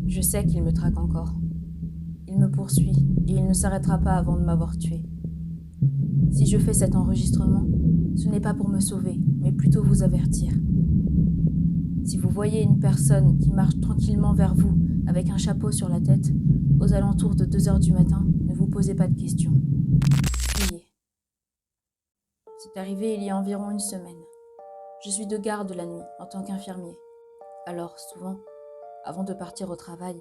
Je sais qu'il me traque encore. Il me poursuit et il ne s'arrêtera pas avant de m'avoir tué. Si je fais cet enregistrement, ce n'est pas pour me sauver, mais plutôt vous avertir. Si vous voyez une personne qui marche tranquillement vers vous avec un chapeau sur la tête, aux alentours de 2 heures du matin, ne vous posez pas de questions. Fuyez. C'est arrivé il y a environ une semaine. Je suis de garde la nuit en tant qu'infirmier. Alors, souvent, avant de partir au travail,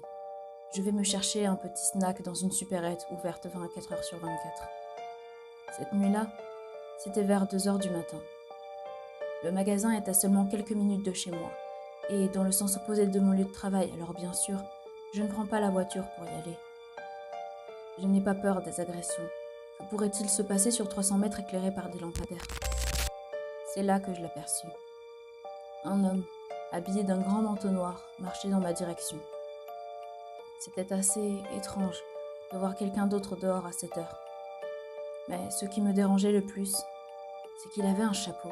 je vais me chercher un petit snack dans une supérette ouverte 24 heures sur 24. Cette nuit-là, c'était vers 2 heures du matin. Le magasin est à seulement quelques minutes de chez moi, et dans le sens opposé de mon lieu de travail, alors bien sûr, je ne prends pas la voiture pour y aller. Je n'ai pas peur des agressions. Que pourrait-il se passer sur 300 mètres éclairés par des lampadaires? C'est là que je l'aperçus. Un homme, habillé d'un grand manteau noir, marchait dans ma direction. C'était assez étrange de voir quelqu'un d'autre dehors à cette heure. Mais ce qui me dérangeait le plus, c'est qu'il avait un chapeau.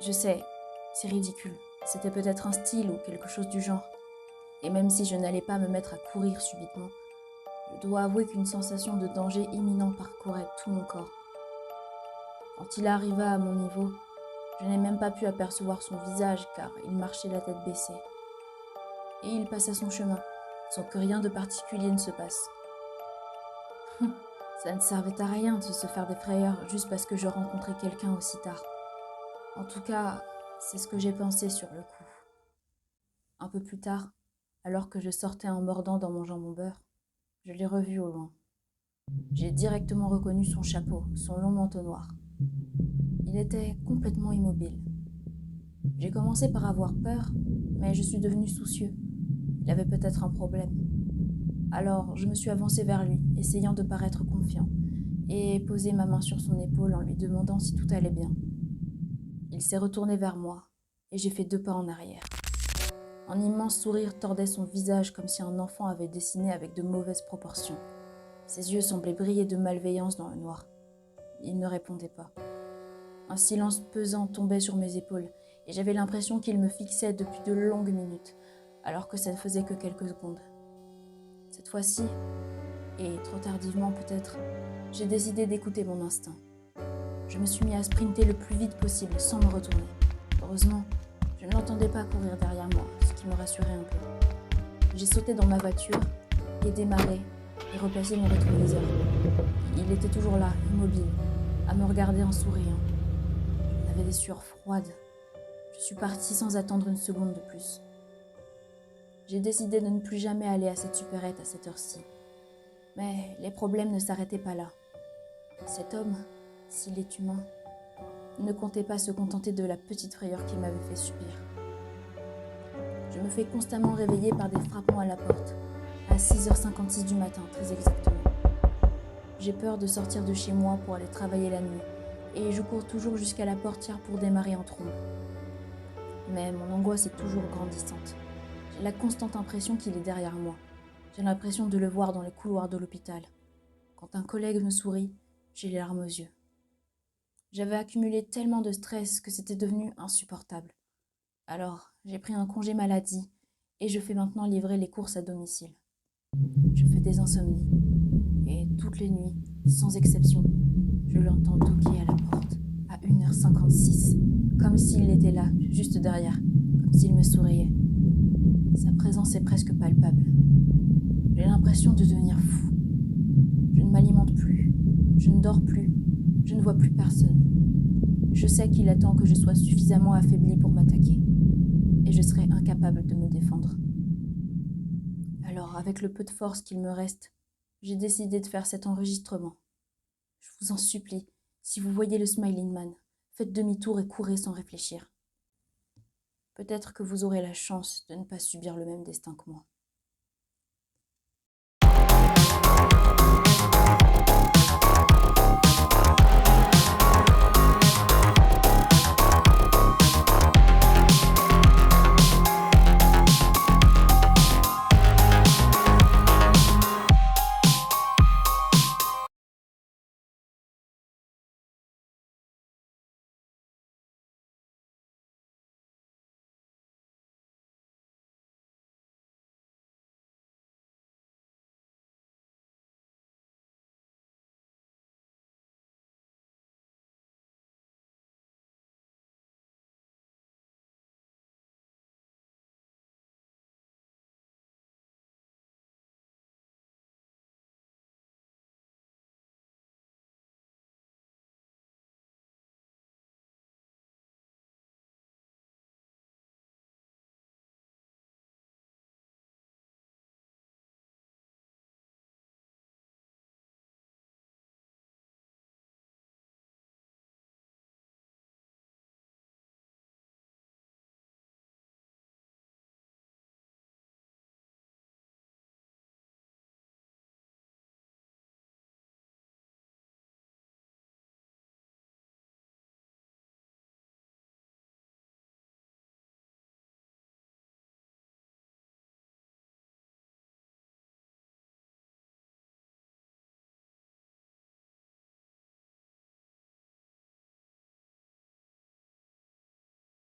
Je sais, c'est ridicule, c'était peut-être un style ou quelque chose du genre. Et même si je n'allais pas me mettre à courir subitement, je dois avouer qu'une sensation de danger imminent parcourait tout mon corps. Quand il arriva à mon niveau, je n'ai même pas pu apercevoir son visage car il marchait la tête baissée. Et il passa son chemin, sans que rien de particulier ne se passe. Ça ne servait à rien de se faire des frayeurs juste parce que je rencontrais quelqu'un aussi tard. En tout cas, c'est ce que j'ai pensé sur le coup. Un peu plus tard, alors que je sortais en mordant dans mon jambon beurre, je l'ai revu au loin. J'ai directement reconnu son chapeau, son long manteau noir. Il était complètement immobile. J'ai commencé par avoir peur, mais je suis devenu soucieux. Il avait peut-être un problème. Alors, je me suis avancée vers lui, essayant de paraître confiant, et posé ma main sur son épaule en lui demandant si tout allait bien. Il s'est retourné vers moi, et j'ai fait 2 pas en arrière. Un immense sourire tordait son visage comme si un enfant avait dessiné avec de mauvaises proportions. Ses yeux semblaient briller de malveillance dans le noir. Il ne répondait pas. Un silence pesant tombait sur mes épaules, et j'avais l'impression qu'il me fixait depuis de longues minutes, alors que ça ne faisait que quelques secondes. Cette fois-ci, et trop tardivement peut-être, j'ai décidé d'écouter mon instinct. Je me suis mis à sprinter le plus vite possible sans me retourner. Heureusement, je ne l'entendais pas courir derrière moi, ce qui me rassurait un peu. J'ai sauté dans ma voiture et démarré et replacé mon rétroviseur. Il était toujours là, immobile, à me regarder en souriant. J'avais des sueurs froides. Je suis partie sans attendre une seconde de plus. J'ai décidé de ne plus jamais aller à cette supérette à cette heure-ci. Mais les problèmes ne s'arrêtaient pas là. Cet homme, s'il est humain, ne comptait pas se contenter de la petite frayeur qu'il m'avait fait subir. Je me fais constamment réveiller par des frappements à la porte, à 6h56 du matin, très exactement. J'ai peur de sortir de chez moi pour aller travailler la nuit, et je cours toujours jusqu'à la portière pour démarrer en trombe. Mais mon angoisse est toujours grandissante. J'ai la constante impression qu'il est derrière moi. J'ai l'impression de le voir dans les couloirs de l'hôpital. Quand un collègue me sourit, j'ai les larmes aux yeux. J'avais accumulé tellement de stress que c'était devenu insupportable. Alors, j'ai pris un congé maladie et je fais maintenant livrer les courses à domicile. Je fais des insomnies. Et toutes les nuits, sans exception, je l'entends toquer à la porte à 1h56, comme s'il était là, juste derrière, comme s'il me souriait. Sa présence est presque palpable. J'ai l'impression de devenir fou. Je ne m'alimente plus, je ne dors plus, je ne vois plus personne. Je sais qu'il attend que je sois suffisamment affaiblie pour m'attaquer, et je serai incapable de me défendre. Alors, avec le peu de force qu'il me reste, j'ai décidé de faire cet enregistrement. Je vous en supplie, si vous voyez le Smiling Man, faites demi-tour et courez sans réfléchir. Peut-être que vous aurez la chance de ne pas subir le même destin que moi.